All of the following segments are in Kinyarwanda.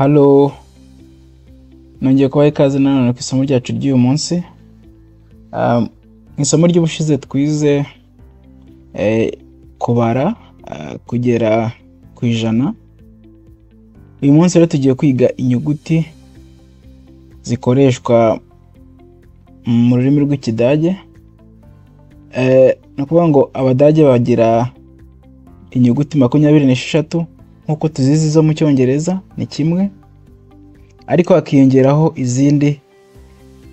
Halo, nongeye kubaha ikaze nanone ku isomo ryacu ry'uyu munsi. Isomo ry'ubushize twize kubara kugera ku 100. Uyu munsi rero tugiye kwiga inyuguti zikoreshwa mu rurimi rw'Ikidage. Ni ukuvuga ngo Abadage bagira inyuguti 26 nkuko tuzizi zo mu Cyongereza ni kimwe, ariko hakiyongeraho izindi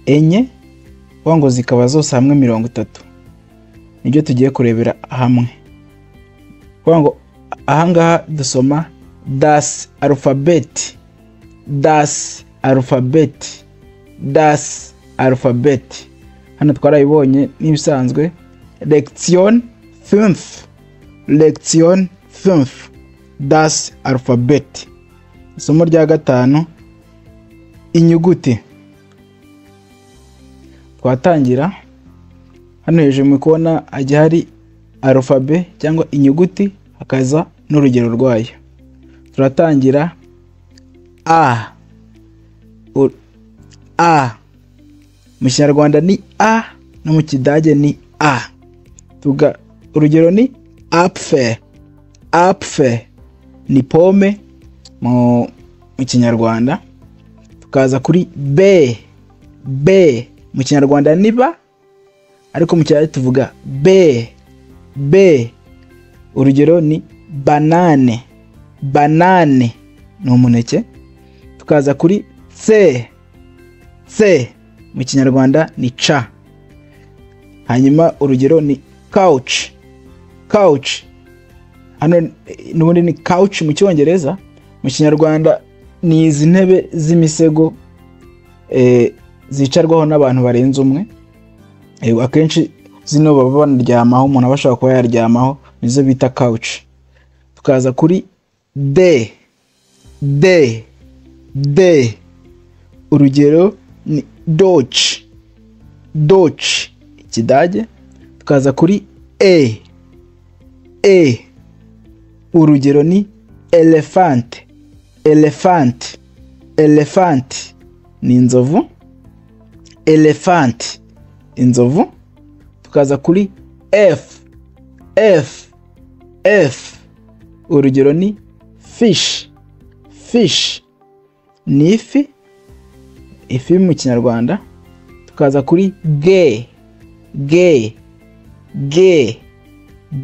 enye ngo zikaba zose hamwe 30. Nibyo tugiye kurebera hamwe. Kuvuga ngo ahangaha dusoma das alphabet, das alphabet, das alphabet. Hano twarabibonye n'ibisanzwe Lektion 5, Lektion 5, das alphabet. Isomo rya 5, inyuguti. Twatangira hano hejuru mu kubona ajya hari alphabet cyangwa inyuguti hakaza n'urugero rwayo. Turatangira A. A mu Kinyarwanda ni A, no mu Kidage ni A. Urugero ni Apfel. Apfel ni pome mu Kinyarwanda. Tukaza kuri B. B mu Kinyarwanda ni ba, ariko mu Kidage tuvuga B. B. Urugero ni banane. Banane ni umuneke. Tukaza kuri C. C mu Kinyarwanda ni ca. Hanyuma urugero ni couch. Couch hano n'ubundi ni couch mu Cyongereza. Mu Kinyarwanda ni izi ntebe z'imisego zicarwaho n'abantu barenze umwe. Akenshi zino baba banaryamaho, umuntu abashaka kuba yaryamaho, nizo bita couch. Tukaza kuri D. D. D. Urugero ni Deutsch. Deutsch Ikidage. Tukaza kuri E. E. Urugero ni elephant. Elephant. Elephant ni inzovu. Elephant inzovu. Tukaza kuri F. F. F. Urugero ni fish. Fish ni ifi. Ifi mu Kinyarwanda. Tukaza kuri G. G. G.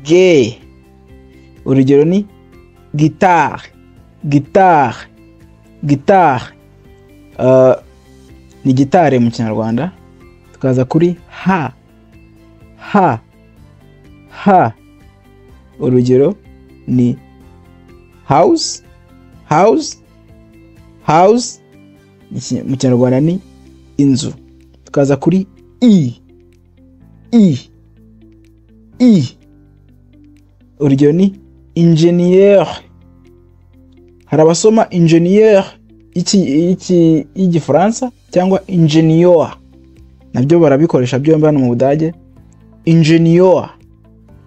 G. Urugero ni guitar. Guitar. Guitar ni gitare mu Kinyarwanda. Tukaza kuri H. H. H. Urugero ni house. House. House mu Kinyarwanda ni inzu. Tukaza kuri I. I. I. Urugero ni ingenieur. Hari abasoma ingenieur y'Igifaransa cyangwa ingenieur, nabyo barabikoresha byombi hano mu Budage. Ingenieur.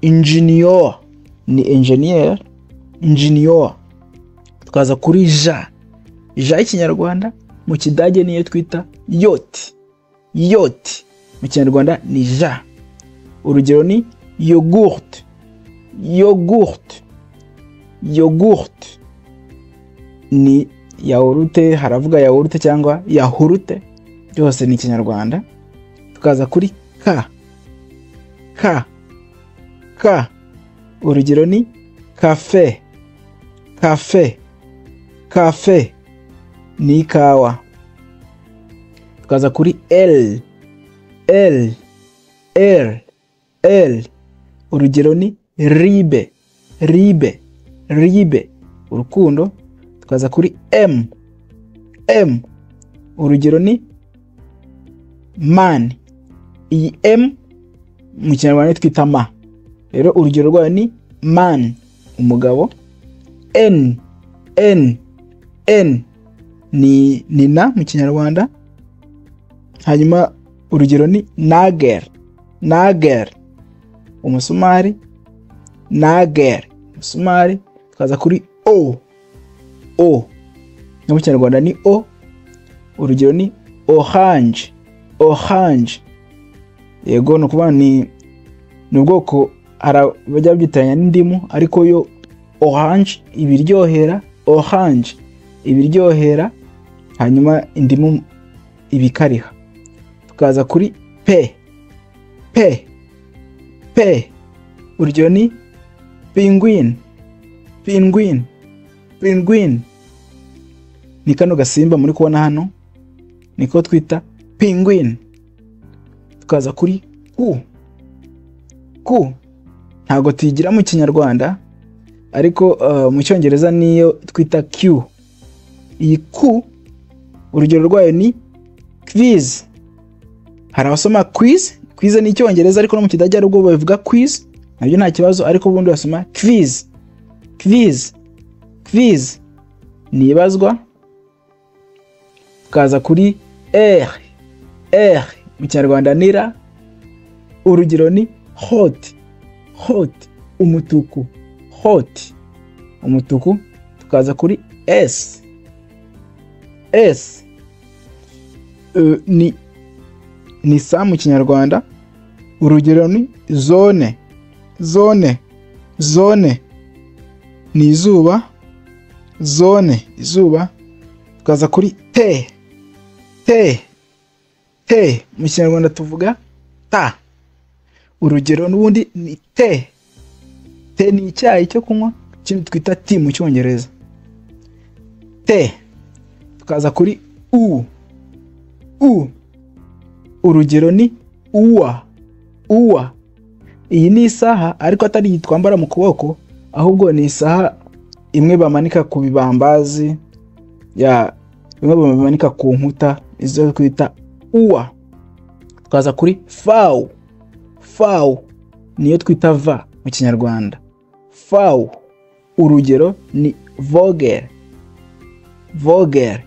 Ingenieur ni engineer. Ingenieur. Tukaza kuri ja. Ja y'Ikinyarwanda, mu Kidage niyo twita yacht. Yacht mu Kinyarwanda ni ja. Urugero ni yogurt. Yogurt. Yogurt ni yaurute, haravuga yaurute cyangwa yahurute, byose ni Kinyarwanda. Tukaza kuri K. K. K. Urugero ni cafe. Cafe. Cafe ni ikawa. Tukaza kuri L. L. L. L. Urugero ni ribe. Ribe. Ribe urukundo. Tukaza kuri M. M. Urugero ni man. Iyi M mu Kinyarwanda twita ma. Rero urugero rwayo ni man, umugabo. N. N. N ni na mu Kinyarwanda. Hanyuma urugero ni nagel. Nagel umusumari. Nagel umusumari. Tukaza kuri O. O no mu Kinyarwanda ni o. Urugero ni orange, orange. Yego no kuba ni ubwoko bajya byitiranya n'indimu, ariko yo orange ibiryohera, orange ibiryohera, hanyuma indimu ibikariha. Tukaza kuri pe, pe, pe. Urugero ni penguin, penguin, penguin. Ni kano gasimba muri kubona hano niko twita penguin. Tukaza kuri ku, ku. Ntago tuyigira mu Kinyarwanda, ariko mu Cyongereza niyo twita Q. Iyi ku urugero rwayo ni quiz. Hari abasoma quiz, quiz ni Icyongereza, ariko no mu Kidage ari ubwo bavuga quiz, nabyo nta kibazo, ariko ubundi basoma quiz, quiz, quiz. Nibazwa. Tukaza kuri R, R mu Kinyarwanda nira. Urugero ni hot, hot, umutuku, hot, umutuku. Tukaza kuri S, S. Ni sa mu Kinyarwanda. Urugero ni zone, zone, zone. Ni izuba, zone, izuba. Tukaza kuri T, T, T. Mu Kinyarwanda tuvuga ta. Urugero n'ubundi ni T, T ni icyayi cyo kunywa, kindi twita tea mu Cyongereza. T. Tukaza kuri U, U. Urugero ni uwa, uwa. Iyi ni isaha, ariko atari yitwambara mu kuboko, ahubwo ni isaha imwe bamanika ku bibambazi, imwe bamanika ku nkuta, izo twita uwa. Tukaza kuri fau, fau niyo twita va mu Kinyarwanda, fau. Urugero ni vogel, vogel,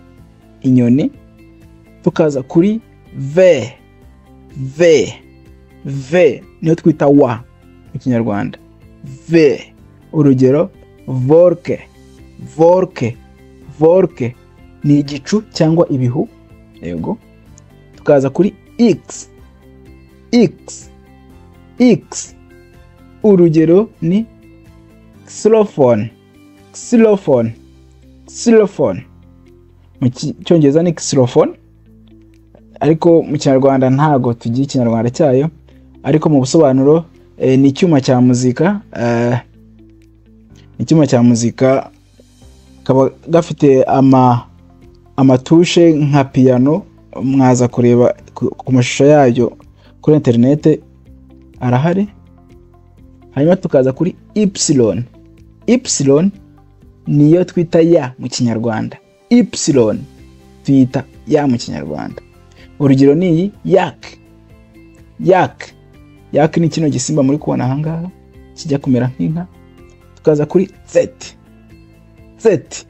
inyoni. Tukaza kuri v, v, v niyo twita wa mu Kinyarwanda, v. Urugero vorke, vorke, vorke ni igicu cyangwa ibihu. Yego. Tukaza kuri x, x, x. Urugero ni xylophone, xylophone, xylophone. Mu Cyongereza ni xylophone, ariko mu Kinyarwanda ntago tugiye Ikinyarwanda cyayo, ariko mu busobanuro ni icyuma cya muzika, icyuma cya muzika kaba gafite amatushe nka piano. Mwaza kureba ku mashusho yayo kuri internet arahari. Hanyuma tukaza kuri y, y niyo twita ya mu Kinyarwanda, y tuyita ya mu Kinyarwanda. Urugero ni yak, yak, yak ni kino gisimba muri kubona ahangaha kijya kumera nk'inka. Tukaza kuri z, z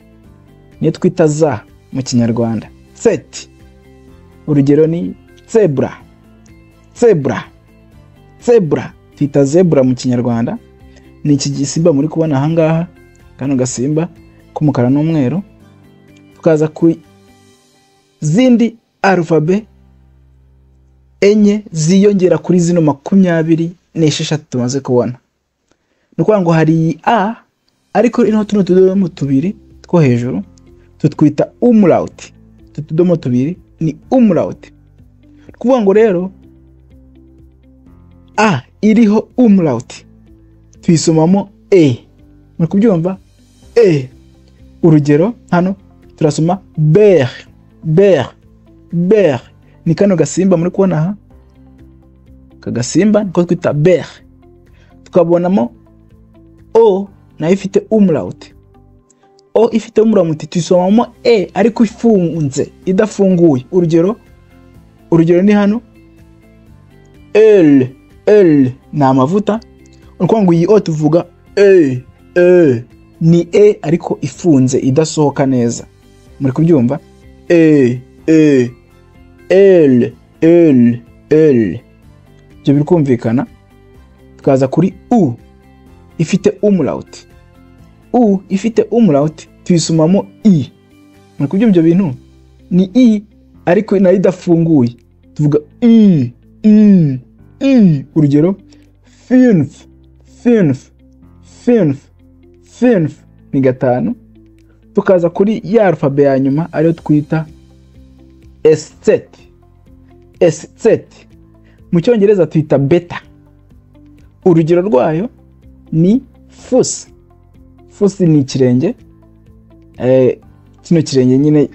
niyo twita za mu Kinyarwanda, z. Urugero ni zebra, zebra, zebra. Twita zebra mu Kinyarwanda. Ni iki gisimba muri kubona ahangaha, kano gasimba k'umukara n'umweru. Tukaza ku zindi alphabet enye ziyongera kuri zino 26 tumaze kubona. Nukuvuga ngo hari a, ariko ino tuno tudomo tubiri two hejuru tutwita umlaut. Tutudomo tubiri ni umlaut. Kuvuga ngo rero a iriho umlaut tuyisomamo e. Muri kubyumva e. Urugero hano turasoma ber, ber, ber. Ni kano gasimba muri kubona aha, kagasimba niko twita ber. Tukabonamo o nayo ifite umlaut. O ifite umlaut tuyisomamo e, ariko ifunze idafunguye. Urugero ni hano l, l na amavuta. Nukuvuga ngo iyi o tuvuga e, ni e ariko ifunze idasohoka neza. Muri kubyumva e, l, l, l. Byo birikumvikana. Tukaza kuri u ifite umlaut. U ifite umlaut tuyisomamo i, muri kubyumva ibyo bintu ni i ariko nayo idafunguye tuvuga urugero fünf ni 5 tukaza kuri ya alphabet ya nyuma ariyo twita S7 mu cyongereza twita beta. Urugero rwayo ni fuss ni ikirenge, kino kirenge nyine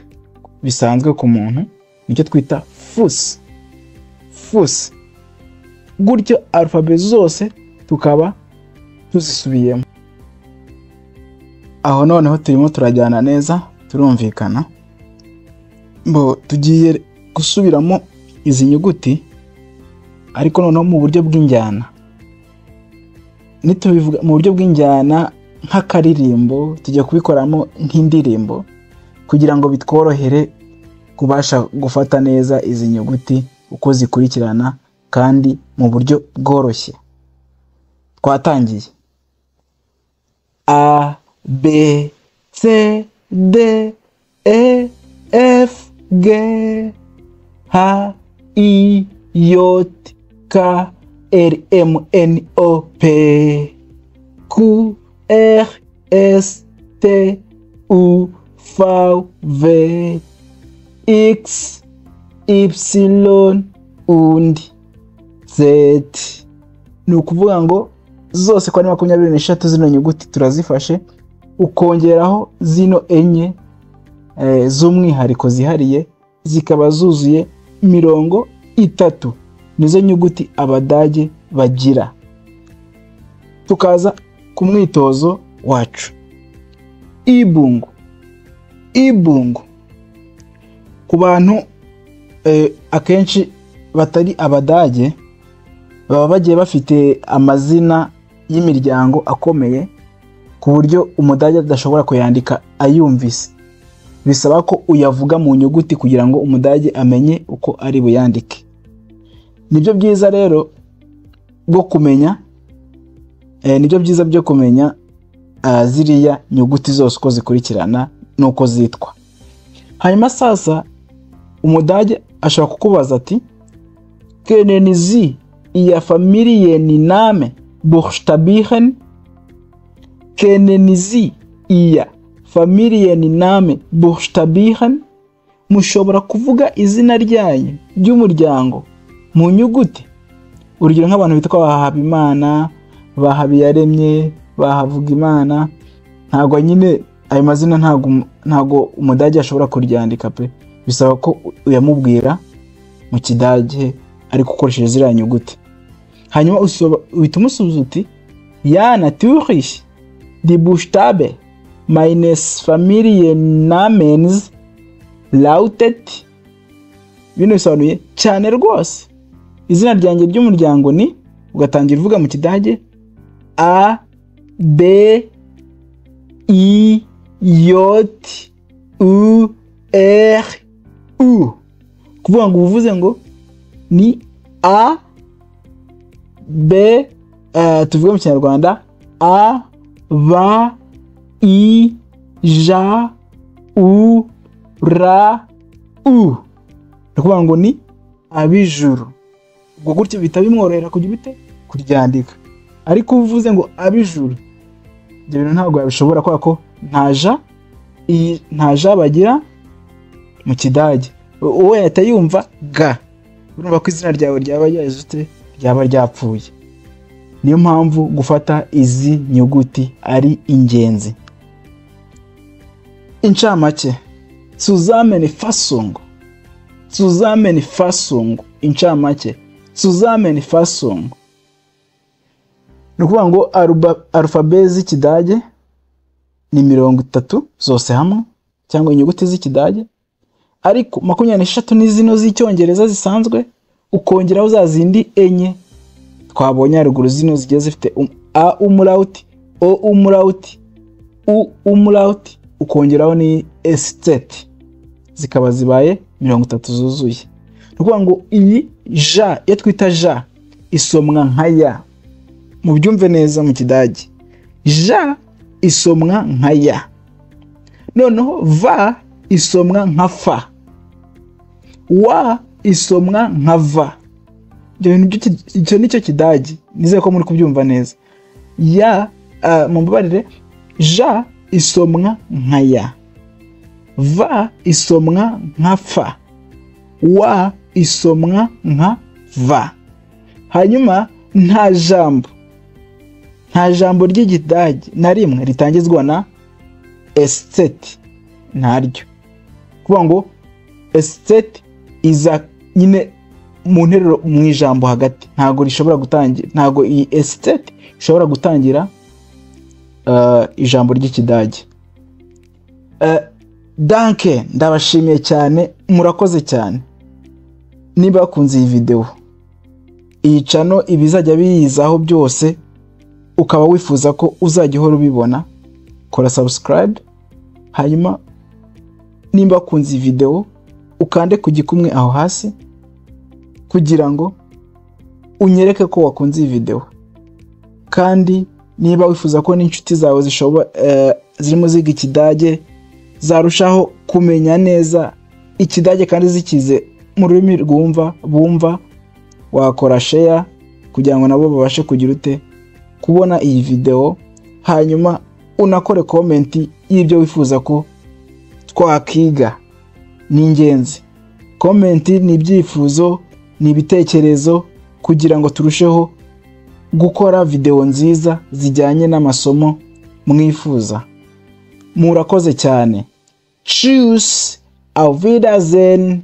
bisanzwe ku muntu nicyo twita fuss. Gutyo alphabet zose tukaba tuzisubiyemo. Aho noneho turimo turajyana neza, turumvikana. Tugiye gusubiramo izi nyuguti ariko noneho mu buryo bw'injyana. Nitubivuga mu buryo bw'injyana nk'akaririmbo, tujya kubikoramo nk'indirimbo kugira ngo bitworohere kubasha gufata neza izi nyuguti uko zikurikirana kandi mu buryo bworoshye. Twatangiye A B C D E F G H I J K L M N O P Q R S T U V W X Y und Z. Ni ukuvuga ngo zose kwa 23 zino nyuguti turazifashe, ukongeraho zino enye z'umwihariko zihariye zikaba zuzuye 30. Nizo nyuguti Abadage bagira. Tukaza ku mwitozo wacu. Ibungu ku bantu akenshi batari Abadage baba bagiye bafite amazina y'imiryango akomeye ku buryo Umudage adashobora kuyandika ayumvise. Bisaba ko uyavuga mu nyuguti kugira ngo Umudage amenye uko ari buyandike. Nibyo byiza rero bwo kumenya ziriya nyuguti zose uko zikurikirana nuko zitwa. Hanyuma sasa Umudage ashobora kukubaza ati kennen Sie Ihr Familienname buchstabieren? Kennen Sie Ihr Familienname buchstabieren? Mushobora kuvuga izina ryanyu ry'umuryango mu nyuguti. Urugero nk'abantu bitwa Habimana, Habiyaremye, Havugimana, ntago nyine ayo mazina ntago Umudage ashobora kuryandika pe. Bisaba ko uyamubwira mu Kidage ariko ukoresheje ziriya nyuguti. Hanyuma uhita umusubiza uti ja natürlich die Buchstabe meines Familiennamens lautet. Bino bisobanuye cyane rwose izina ryanjye ry'umuryango ni, ugatangira uvuga mu Kidage A B I J U R U. Kuvuga ngo uvuze ngo ni A B, tuvuge mu Kinyarwanda A B I J U R U. Kuvuga ngo ni abijuru. Ubwo gutyo bita bimworohera kuryandika. Ariko uvuze ngo abijuru, ibyo bintu ntabwo yabishobora kubera ko nta ja bagira mu Kidage. Uwo yatayumva ga, urumva ko izina ryawe ryaba ryapfuye. Niyo mpamvu gufata izi nyuguti ari ingenzi. Incamake Zusammenfassung. Incamake Zusammenfassung. Nukuvuga ngo alphabet z'Ikidage ni 30 zose hamwe, cyangwa inyuguti z'Ikidage, ariko 23 ni zino z'icyongereza zisanzwe, ukongeraho za zindi enye twabonye haruguru zino zigiye zifite A umlaut, O umlaut, U umlaut, ukongeraho ni S7, zikaba zibaye 30 zuzuye. Nukuvuga ngo iyi ja yo twita ja isomwa nka ya. Mubyumve neza mu Kidage, ja isomwa nka ya. Noneho va isomwa nka fa, wa isomwa nka va. Icyo nicyo Kidage, nizeye ko muri kubyumva neza. Ya mumbabarire, ja isomwa nka ya, va isomwa nka fa, wa isomwa nka va. Hanyuma nta jambo ry'Ikidage na rimwe ritangizwa na estet, ntaryo. Kuvuga ngo estet iza nyine mu nteruro mu ijambo hagati, ntago rishobora gutangira, ntago iyi estet ishobora gutangira ijambo ry'Ikidage. Danke, ndabashimiye cyane, murakoze cyane. Niba bakunze iyi video, iyi channel ibizajya biyizaho byose ukaba wifuza ko uzajya uhora ubibona, kora subscribe. Hanyuma nimba bakunze iyi video ukande ku gikumwe aho hasi kugira ngo unyereke ko wakunze iyi video. Kandi niba wifuza ko n'inshuti zawe zirimo ziga Ikidage zarushaho kumenya neza Ikidage kandi zikize mu rurimi bumva, wakora share kugira ngo nabo babashe kugira ute kubona iyi video. Hanyuma unakore comment y'ibyo wifuza ko twakiga. Ni ingenzi, comment ni ibyifuzo, ni ibitekerezo kugira ngo turusheho gukora video nziza zijyanye n'amasomo mwifuza. Murakoze cyane. Tschüss, auf Wiedersehen.